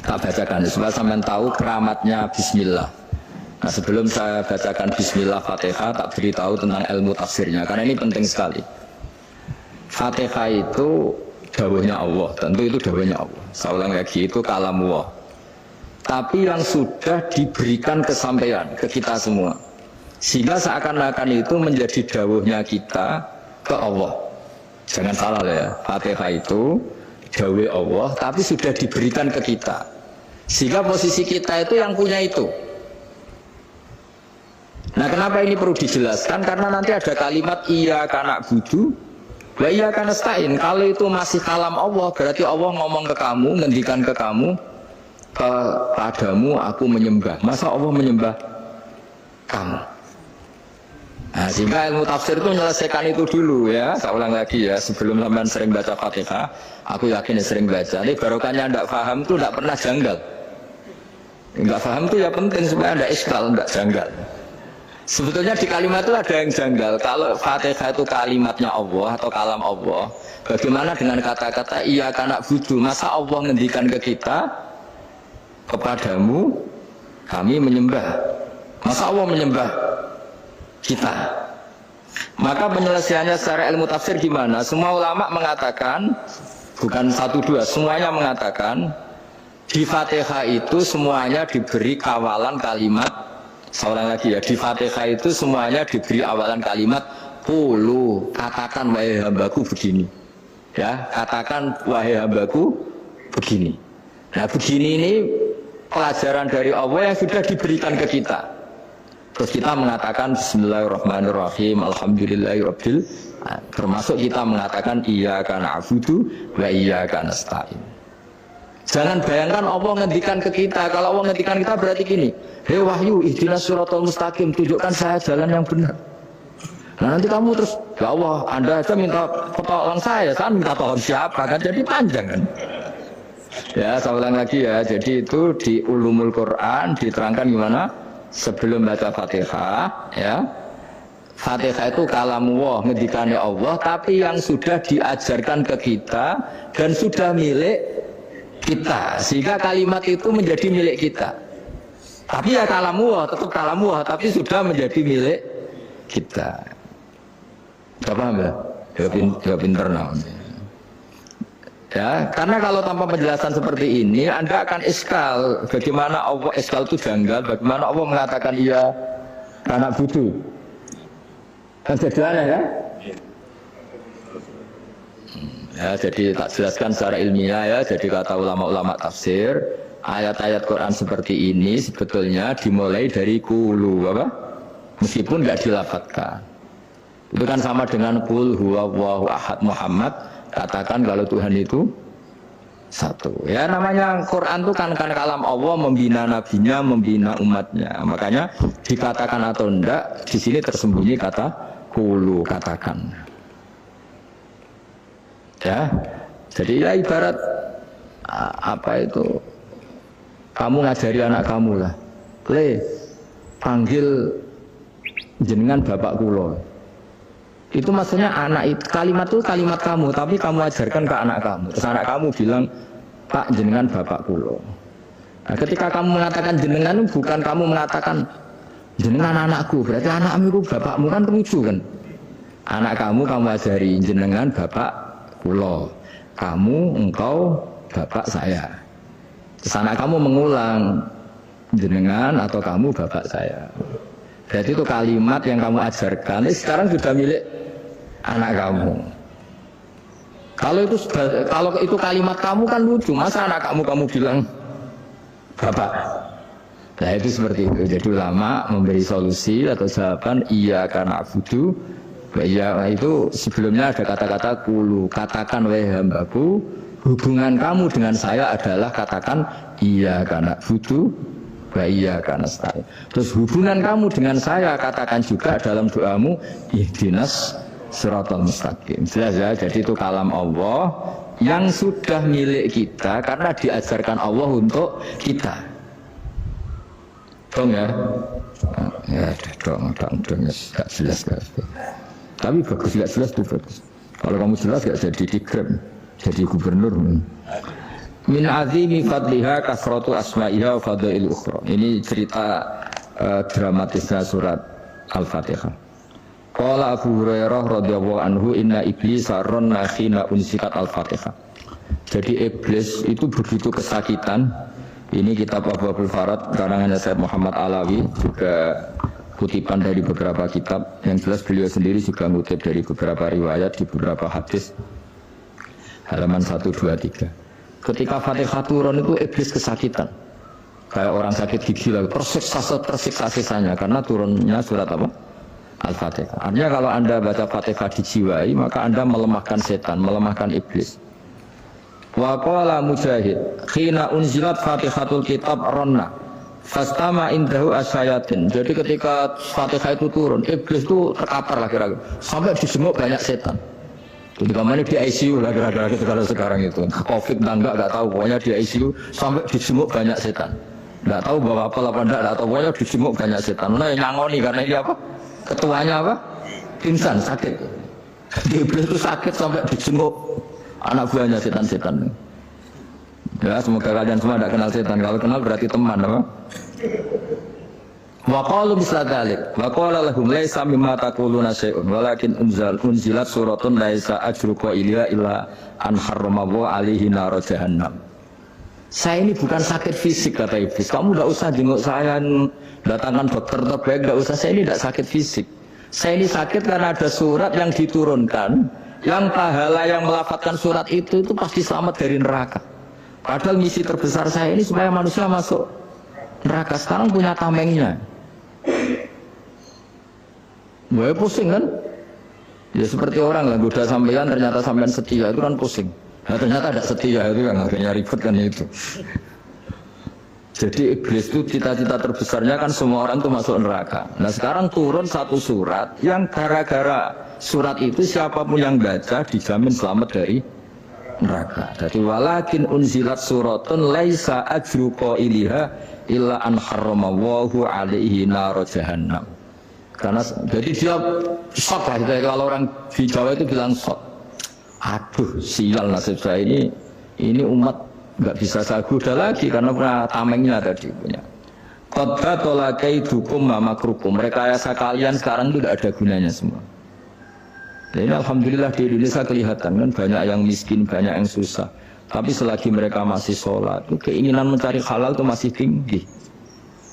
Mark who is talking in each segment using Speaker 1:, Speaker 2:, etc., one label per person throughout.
Speaker 1: Tak bacakan supaya sampean tahu keramatnya bismillah. Nah, sebelum saya bacakan bismillah Fatihah, tak beritahu tentang ilmu tafsirnya karena ini penting sekali. Fatihah itu dawuhnya Allah, tentu itu dawuhnya Allah. Saya ulang lagi, itu kalamullah. Tapi yang sudah diberikan kesampaian ke kita semua. Sehingga seakan-akan itu menjadi dawuhnya kita ke Allah. Jangan salah ya, Fatihah itu dawuh Allah, tapi sudah diberikan ke kita. Sehingga posisi kita itu yang punya itu. Nah, kenapa ini perlu dijelaskan? Karena nanti ada kalimat iyyaka na'budu wa iyyaka nasta'in. Kalau itu masih kalam Allah, berarti Allah ngomong ke kamu, ngendikan ke kamu, kepadamu aku menyembah. Masa Allah menyembah kamu? Nah, sehingga ilmu tafsir itu menyelesaikan itu dulu ya. Saya ulang lagi ya, sebelum sampean sering baca Fatihah, aku yakin sering baca. Ini barokahnya tidak paham itu tidak pernah janggal. Tidak paham itu ya penting supaya tidak iskal, tidak janggal. Sebetulnya di kalimat itu ada yang janggal. Kalau Fatihah itu kalimatnya Allah atau kalam Allah, bagaimana dengan kata-kata iyyaka na'budu? Masa Allah ngendikan ke kita, kepadamu kami menyembah? Masa Allah menyembah kita? Maka penyelesaiannya secara ilmu tafsir gimana? Semua ulama mengatakan, bukan satu dua, semuanya mengatakan di Fatihah itu semuanya diberi kawalan kalimat. Seorang lagi ya, di Fatihah itu semuanya diberi awalan kalimat qulu, katakan wahai hambaku begini. Ya, katakan wahai hambaku begini. Nah, begini ini pelajaran dari Allah yang sudah diberikan ke kita. Terus kita mengatakan bismillahirrahmanirrahim, alhamdulillahirabbil alamin. Termasuk kita mengatakan iyyaka na'budu wa iyyaka nasta'in. Jangan bayangkan Allah ngendikan ke kita. Kalau Allah ngendikan kita berarti gini, hei wahyu ihdinas siratal mustaqim, tunjukkan saya jalan yang benar. Nah, nanti kamu terus, ya Allah, Anda aja minta tolong saya minta tolong siapa kan, jadi panjang kan. Ya, saya ulang lagi ya, jadi itu di ulumul Quran diterangkan gimana sebelum baca Fatihah ya. Fatihah itu kalamullah, ngendikannya Allah, tapi yang sudah diajarkan ke kita dan sudah milik kita, sehingga kalimat itu menjadi milik kita. Tapi ya kalamullah, tetap kalamullah, tapi sudah menjadi milik kita. Gak paham ya? Gak pinter namanya. Ya, karena kalau tanpa penjelasan seperti ini, Anda akan iskal. Bagaimana Allah iskal itu janggal? Bagaimana Allah mengatakan iya karena butuh? Kan jadinya ya? Ya, jadi tak jelaskan secara ilmiah ya. Jadi kata ulama-ulama tafsir, ayat-ayat Quran seperti ini sebetulnya dimulai dari qulu apa? Meskipun nggak dilafadzkan. Itu kan sama dengan qul huwallahu ahad Muhammad, katakan kalau Tuhan itu satu. Ya, namanya Quran itu kan kalam Allah, membina nabinya, membina umatnya. Makanya dikatakan atau enggak, di sini tersembunyi kata qulu, katakan. Ya, jadi ya ibarat apa itu, kamu ngajari anak kamu lah, panggil jenengan bapak kulo. Itu maksudnya anak itu, kalimat itu kalimat kamu, tapi kamu ajarkan ke anak kamu. Terus anak kamu bilang, Pak jenengan bapak kulo. Nah, ketika kamu mengatakan jenengan, bukan kamu mengatakan jenengan anakku, berarti anakmu itu bapakmu, kan lucu kan? Anak kamu ajari jenengan bapak kulo, kamu engkau bapak saya. Terus anak kamu mengulang jenengan atau kamu bapak saya. Berarti itu kalimat yang kamu ajarkan sekarang sudah milik anak kamu. Kalau itu kalimat kamu kan lucu, masa anak kamu bilang bapak. Nah, itu seperti itu. Jadi ulama memberi solusi atau jawaban iyyaka na'budu. Ya, itu sebelumnya ada kata-kata qulu, katakan wahai hambaku, hubungan kamu dengan saya adalah katakan iyyaka na'budu wa iyyaka nasta'in. Terus hubungan kamu dengan saya katakan juga dalam doamu ihdinas siratal mustaqim. Jelas ya, jadi itu kalam Allah yang sudah milik kita karena diajarkan Allah untuk kita. Dong ya? Ya, dong, gak jelas gak. Tapi bagus, gak jelas itu bagus. Kalau kamu jelas gak jadi dikrem, jadi gubernur. Min azimi fadliha kasratu asma'iha wa fadail ukhra. Ini cerita dramatisnya surat Al-Fatihah. Qala Abu Hurairah radhiyallahu anhu inna iblisa ranna khina unsikat Al-Fatihah. Jadi iblis itu begitu kesakitan. Ini kitab Abwaabul Farad karangannya Syekh Muhammad Alawi, juga kutipan dari beberapa kitab. Yang jelas beliau sendiri juga ngutip dari beberapa riwayat di beberapa hadis. Halaman 123. Ketika Fatihah turun itu iblis kesakitan. Kayak orang sakit gigi lagi, tersiksa sisanya karena turunnya surat apa? Al-Fatihah. Artinya kalau Anda baca Fatihah dijiwai, maka Anda melemahkan setan, melemahkan iblis. Wa qala Mujahid, khina unzilat Fatihatul Kitab ronna fastama indahu asyayatin. Jadi ketika Fatihah itu turun, iblis itu terkapar lagi sampai disenguk banyak setan. Jadi kemarin di ICU lah kira-kira kalau sekarang itu COVID enggak tahu, pokoknya di ICU sampai disenguk banyak setan. Enggak tahu bawa apa enggak tahu, pokoknya disenguk banyak setan. Nah yang nyangoni karena ini apa? Ketuanya apa? Pingsan, sakit. Di iblis itu sakit sampai disenguk anak buahnya setan-setan. Ya semoga kalian semua tidak kenal setan. Kalau kenal berarti teman apa? Wa qalu misla dzalik wa qala lahum laisa mimma taquluna syai'un walakin unzilat suratun laisa ajruqa illa an harramahu alaihi nar jahannam. Saya ini bukan sakit fisik kata iblis. Kamu enggak usah jenguk saya, datangkan dokter terbaik, enggak usah. Saya ini tidak sakit fisik. Saya ini sakit karena ada surat yang diturunkan, yang pahala yang melafadzkan surat itu pasti selamat dari neraka. Padahal misi terbesar saya ini supaya manusia masuk neraka. Sekarang punya tamengnya. Gue pusing kan? Ya seperti orang lah, goda sampean ternyata sampean setia, itu kan pusing. Nah ternyata ada setia, itu kan akhirnya ribet kan itu. Jadi iblis itu cita-cita terbesarnya kan semua orang itu masuk neraka. Nah sekarang turun satu surat yang gara-gara surat itu siapapun yang baca dijamin selamat dari neraka. Jadi walakin unzilat suratun laisa ajru qailiha illa an harramahu alaihi nar jahannam. Karena jadi dia shock lah, kalau orang di Jawa itu bilang shock. Aduh sial nasib saya ini umat nggak bisa saya goda lagi karena punya tamengnya tadi punya. Qad batala kaidukum wa makrukum. Rekayasa kalian sekarang itu tidak ada gunanya semua. Dan ini alhamdulillah di Indonesia kelihatan kan banyak yang miskin, banyak yang susah. Tapi selagi mereka masih sholat, keinginan mencari halal itu masih tinggi.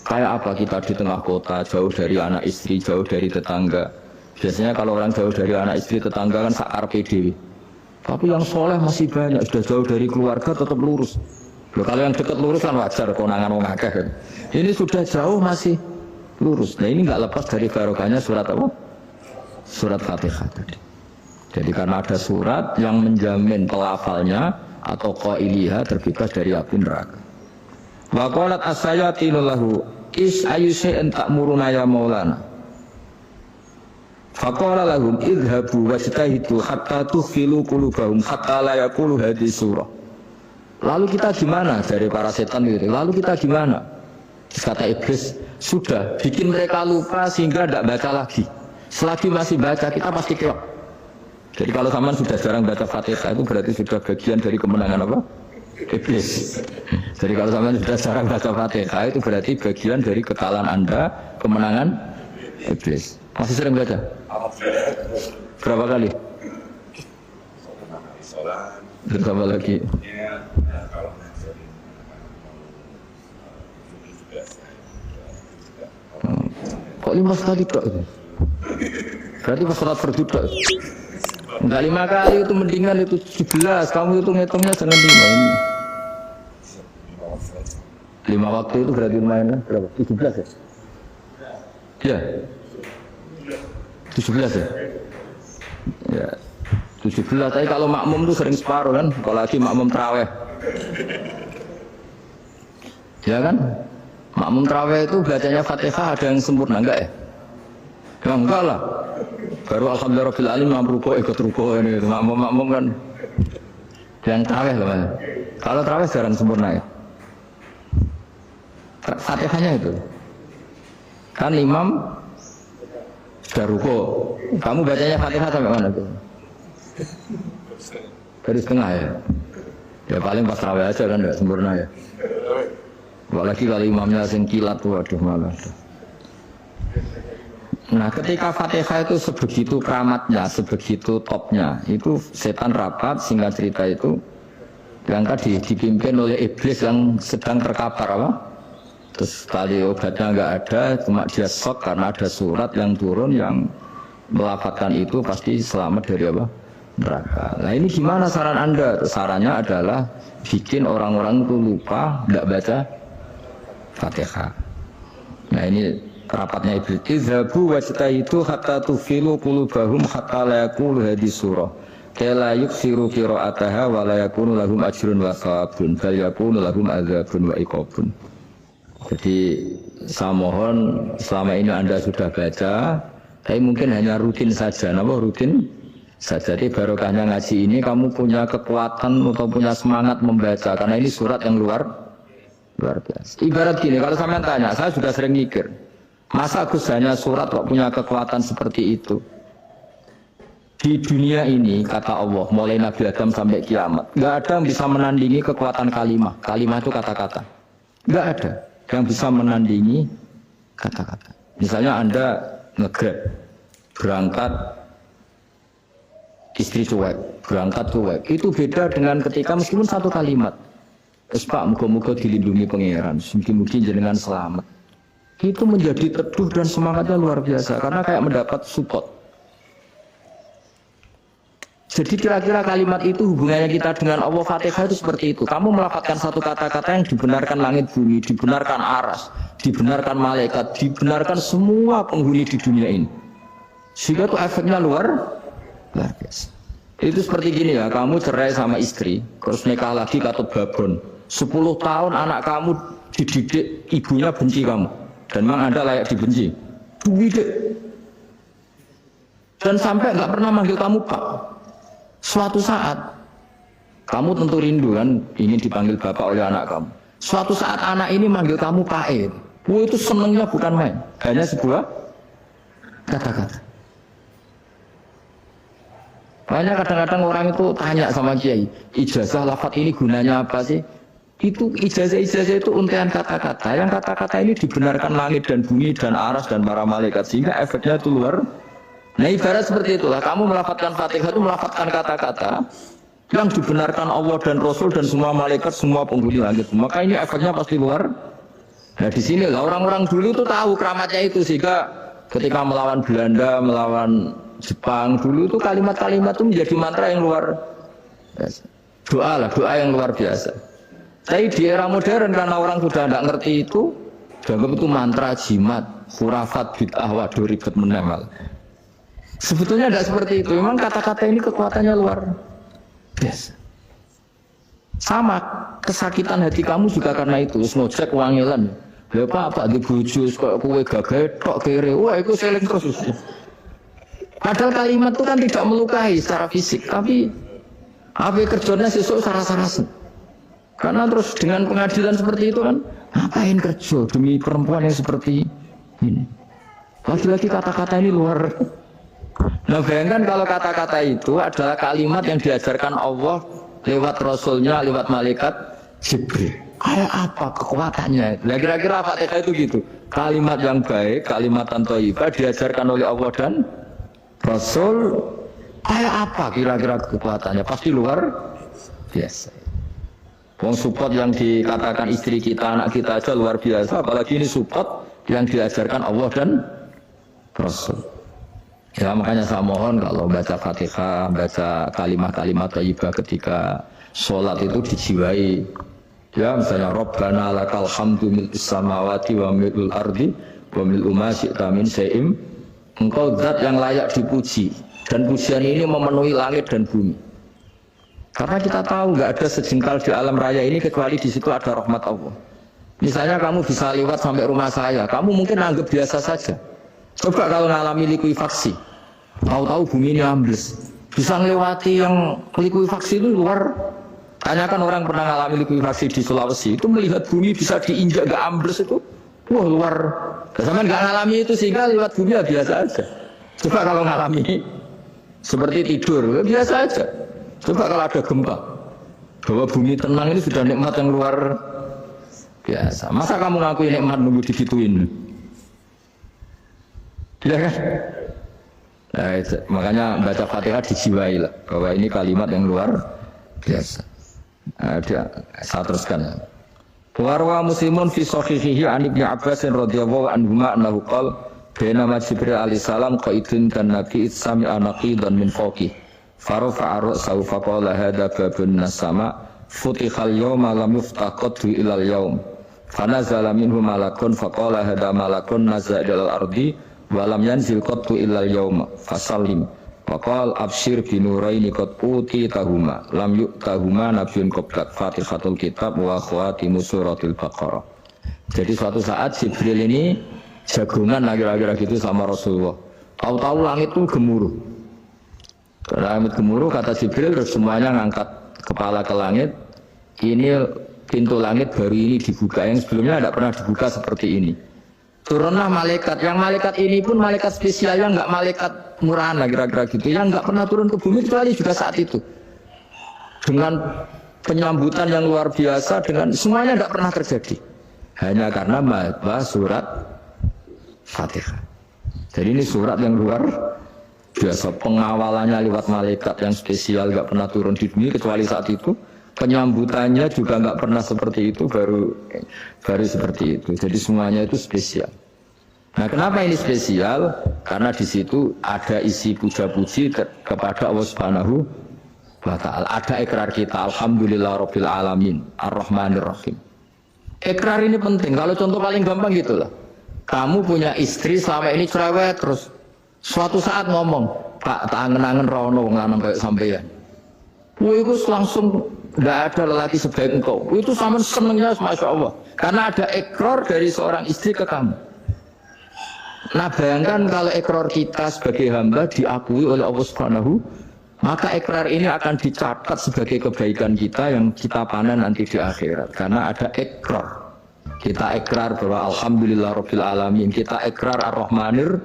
Speaker 1: Kayak apa kita di tengah kota, jauh dari anak istri, jauh dari tetangga. Biasanya kalau orang jauh dari anak istri, tetangga kan sakar PDW. Tapi yang soleh masih banyak, sudah jauh dari keluarga tetap lurus. Loh, kalau yang dekat lurus kan wajar, konangan wong akeh kan. Ini sudah jauh masih lurus. Nah ini nggak lepas dari barokahnya surat apa? Surat Fatihah tadi. Jadi karena ada surat yang menjamin pelafalnya atau qailiha terbebas dari api neraka. Wa qalat as-sayatinu lahu is ayyushay'in ta'muruna ya maulana. Faqala lahum idhabu wajtahidu hatta tukhfilu qulubahum hatta la yaqulu hadhihi surah. Lalu kita gimana dari para setan itu? Lalu kita gimana? Kata iblis, sudah bikin mereka lupa sehingga tidak baca lagi. Selagi masih baca kita pasti keok. Jadi kalau sampean sudah jarang baca Fatihah itu berarti sudah bagian dari kemenangan apa? Iblis. Jadi kalau sampean sudah jarang baca Fatihah itu berarti bagian dari kekalahan Anda, kemenangan iblis. Masih sering baca? Berapa kali? Berapa lagi? Kok 5 kali kok? Berarti pas sholat fardu kok? Enggak 5 kali itu mendingan itu 17. Kamu itu ngitungnya jangan 5 ini. 5 waktu itu berarti lumayan kan? Berapa? 17 ya? Ya. 17 ya? Ya. 17. Tapi kalau makmum itu sering separuh kan? Kalau lagi makmum tarawih. Ya kan? Makmum tarawih itu bacanya Fatihah ada yang sempurna enggak ya? Ya enggak lah. Baru alhamdulillah rabbil alamin mampu ikut ruko ini makmum kan. Yang tarawih loh Mas. Kalau tarawih jarang sempurna ya. Fatihahnya itu. Kan imam sudah ruko. Kamu bacanya Fatihah sampai mana tuh? Dari setengah ya. Ya paling pas raweh aja kan enggak sempurna ya. Apalagi kalau imamnya sing kilat waduh malah. Nah ketika Fatihah itu sebegitu keramatnya, sebegitu topnya, itu setan rapat, singkat cerita itu yang tadi dipimpin oleh iblis yang sedang terkapar apa? Terus tali obatnya nggak ada, cuma dia shock karena ada surat yang turun yang melafatkan itu pasti selamat dari apa? Neraka. Nah ini gimana saran Anda? Sarannya adalah bikin orang-orang itu lupa, nggak baca Fatihah. Nah ini rapatnya iblis. Izhabu wajtahidu hatta tufilu qulubahum hatta la yaqulu hadhihi surah. Kala yuksiru qira'ataha wa la yakunu lahum ajrun wa thawabun bal yakunu lahum adzabun wa iqabun. Jadi saya mohon selama ini Anda sudah baca, tapi mungkin hanya rutin saja. Napa rutin saja? Jadi barokahnya ngaji ini kamu punya kekuatan atau punya semangat membaca karena ini surat yang luar biasa. Ibarat gini, kalau sampean tanya, saya sudah sering mikir, masa Gus hanya surat kok punya kekuatan seperti itu? Di dunia ini, kata Allah, mulai Nabi Adam sampai kiamat, nggak ada yang bisa menandingi kekuatan kalimah. Kalimah itu kata-kata. Nggak ada yang bisa menandingi kata-kata. Misalnya Anda nge-grab, berangkat, istri cuek, berangkat cuek. Itu beda dengan ketika meskipun satu kalimat. Terus Pak, muka-muka dilindungi pangeran, mungkin-mungkin jenengan selamat. Itu menjadi teduh dan semangatnya luar biasa, karena kayak mendapat support. Jadi kira-kira kalimat itu hubungannya kita dengan Allah Fatihah itu seperti itu. Kamu melafalkan satu kata-kata yang dibenarkan langit bumi, dibenarkan aras, dibenarkan malaikat, dibenarkan semua penghuni di dunia ini. Sehingga itu efeknya luar biasa. Itu seperti gini ya, kamu cerai sama istri, terus nikah lagi katut babon. 10 tahun anak kamu dididik, ibunya benci kamu. Dan memang Anda layak dibenci. Dididik. Dan sampai nggak pernah manggil kamu Pak. Suatu saat, kamu tentu rindu kan, ingin dipanggil bapak oleh anak kamu. Suatu saat anak ini manggil kamu Pak E. Wah itu senengnya bukan main, hanya sebuah kata-kata. Makanya kadang-kadang orang itu tanya sama kiai, ijazah lafaz ini gunanya apa sih? Itu ijazah-ijazah itu untaian kata-kata. Yang kata-kata ini dibenarkan langit dan bumi dan aras dan para malaikat, sehingga efeknya itu luar. Nah ibarat seperti itulah, kamu melafadzkan Fatihah itu melafadzkan kata-kata yang dibenarkan Allah dan Rasul dan semua malaikat, semua penghuni langit. Maka ini efeknya pasti luar. Nah di sini lah orang-orang dulu itu tahu keramatnya itu, sehingga ketika melawan Belanda, melawan Jepang dulu itu kalimat-kalimat itu menjadi mantra yang luar biasa. Doa lah, doa yang luar biasa. Tapi di era modern karena orang sudah tidak ngerti itu, dianggap itu mantra jimat, khurafat, bid'ah, waduh ribet menemal. Sebetulnya tidak seperti itu. Memang kata-kata ini kekuatannya luar biasa. Sama kesakitan hati kamu juga karena itu. Ngojek wangilan. Ya apa di bojo kok kowe gagah tok kere. Wah, itu seling terus. Padahal kalimat itu kan tidak melukai secara fisik, tapi apa kerjanya sesuk saras-sarasen. Karena terus dengan pengadilan seperti itu kan, ngapain kerja demi perempuan yang seperti ini? Lagi-lagi kata-kata ini luar. Nah bayangkan kalau kata-kata itu adalah kalimat yang diajarkan Allah lewat Rasulnya, lewat malaikat Jibril. Kayak apa kekuatannya? Nah kira-kira Fatihah itu gitu. Kalimat yang baik, kalimat thayyibah diajarkan oleh Allah dan Rasul. Kayak apa kira-kira kekuatannya? Pasti luar biasa. Wong support yang dikatakan istri kita, anak kita aja luar biasa. Apalagi ini support yang diajarkan Allah dan Rasul. Ya makanya saya mohon kalau baca Fatihah, baca kalimat-kalimat thayyibah ketika sholat itu dijiwai. Ya misalnya Rabbana lakal hamdu mil'is samawati wa mil'ul ardi wa mil'u ma syi'ta min syai'im. Engkau zat yang layak dipuji dan pujian ini memenuhi langit dan bumi. Karena kita tahu nggak ada sejengkal di alam raya ini kecuali di situ ada rahmat Allah. Misalnya kamu bisa lewat sampai rumah saya, kamu mungkin anggap biasa saja. Coba kalau ngalami likuifaksi, tahu-tahu bumi ini ambles, bisa melewati yang likuifaksi itu luar. Tanyakan orang pernah ngalami likuifaksi di Sulawesi, itu melihat bumi bisa diinjak gak ambles itu, wah luar. Sama nggak ngalami itu sehingga lewat bumi ya biasa aja. Coba kalau ngalami seperti tidur, ya biasa aja. Coba kalau ada gempa, Bahwa bumi tenang ini sudah nikmat yang luar biasa. Masa kamu ngakui nikmat nunggu digituin? Ya kan? Nah, makanya baca Fatihah dijiwai lah bahwa ini kalimat yang luar biasa. Nah, saya teruskan. Warwa Muslimun fi sahihihi an Ibnu Abbas radhiyallahu anhu annahu qala bainama Jibril alaihi salam qaidun kan nabi sami anaqidan min fawqi farafa'a ra'sahu faqala hadha babun nas-sama futihal yawma lam yuftah qaddu ilal yawm fanazala minhu malakun faqala hadha malakun nazala ilal ardi wa lam yanzil qaddu ilal yawma fasallim waqal absyir binuraini qad utitahuma lam yu'tahuma nabiyyun qablak Fatihatul kitab wa khawatimu suratul Baqarah. Jadi suatu saat Jibril ini jagungan kira-kira gitu sama Rasulullah. Tahu-tahu langit itu gemuruh. Langit gemuruh kata Jibril terus semuanya ngangkat kepala ke langit. Ini pintu langit baru ini dibuka, yang sebelumnya tidak pernah dibuka seperti ini. Turunlah malaikat, yang malaikat ini pun malaikat spesial, yang nggak malaikat murahan lah kira-kira gitu, yang nggak pernah turun ke bumi kecuali juga saat itu. Dengan penyambutan yang luar biasa, dengan semuanya nggak pernah terjadi. Hanya karena bahas surat Fatihah. Jadi ini surat yang luar biasa, pengawalannya lewat malaikat yang spesial, nggak pernah turun di bumi kecuali saat itu. Penyambutannya juga nggak pernah seperti itu, baru seperti itu. Jadi semuanya itu spesial. Nah, kenapa ini spesial? Karena di situ ada isi puja-puji kepada Allah Subhanahu wa Ta'ala. Ada ikrar kita, Alhamdulillah Rabbil Alamin, Ar-Rahmanir Rahim. Ikrar ini penting. Kalau contoh paling gampang gitulah. Kamu punya istri selama ini cerewet terus, suatu saat ngomong, Pak, tak angen-angen rono wong lanang kayak sampeyan. Itu langsung tidak ada lelaki sebaik engkau. Itu sama senangnya, Masya Allah. Karena ada ikrar dari seorang istri ke kamu. Nah, bayangkan kalau ikrar kita sebagai hamba diakui oleh Allah Subhanahu, maka ikrar ini akan dicatat sebagai kebaikan kita yang kita panen nanti di akhirat. Karena ada ikrar. Kita ikrar bahwa Alhamdulillah Rabbil Alamin. Kita ikrar Ar-Rahmanir